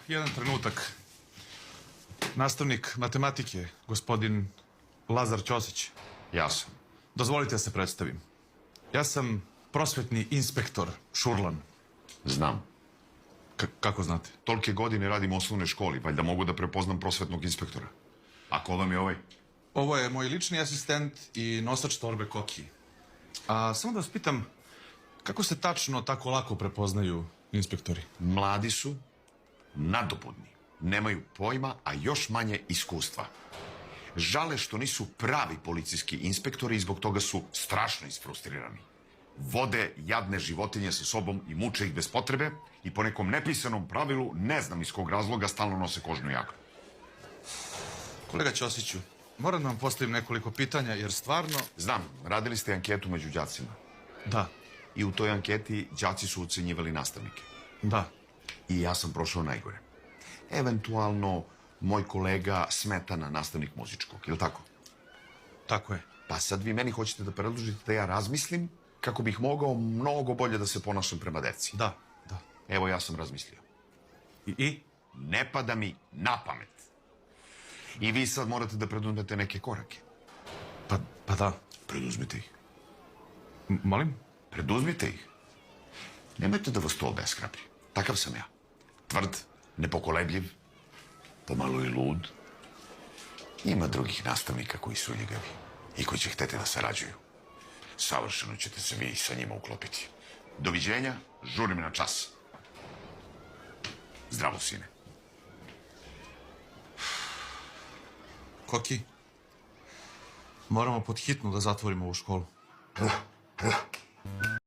jedan trenutak. Nastavnik matematike, gospodin Lazar Ćosić. Ja sam. Dozvolite da se predstavim. Ja sam prosvetni inspektor Šurlan. Znam. Kako znate? Tolike godine radim u osnovnoj školi, valjda mogu da prepoznam prosvetnog inspektora. A ko vam je ovaj? Ovo je moj lični asistent i nosač torbe Koki. A samo da vas pitam, kako se tačno tako lako prepoznaju inspektori? Mladi su, nadobudni, nemaju pojma, a još manje iskustva. Žale što nisu pravi policijski inspektori i zbog toga su strašno isfrustrirani. Vode jadne životinje sa sobom i muče ih bez potrebe i po nekom nepisanom pravilu, ne znam iz kog razloga, stalno nose kožnu jaknu. Kolega Ćosiću, moram da vam postavim nekoliko pitanja, jer stvarno... Znam, radili ste anketu među đacima. Da, I u toj anketi đaci su ucenjivali nastavnike. da. I ja sam prošao najgore. Eventualno, moj kolega Smetana, nastavnik muzičkog, je li tako? Tako je. Pa sad vi meni hoćete da predložite da ja razmislim kako bih mogao mnogo bolje da se ponašam prema deci. Da, da. Evo, ja sam razmislio. I? Ne pada mi na pamet. I vi sad morate da preduzmete neke korake. Pa da. Preduzmite ih. Molim? Preduzmite ih. Nemojte da vas to obeshrabri. Takav sam ja. Tvrd, nepokolebljiv, pomalo i lud. Ima drugih nastavnika koji su ljigavi i koji će hteti da sarađuju. Savršeno ćete se vi sa njima uklopiti. Doviđenja, žurim na čas. Zdravo, sine. Koki, moramo pod hitno da zatvorimo ovu školu.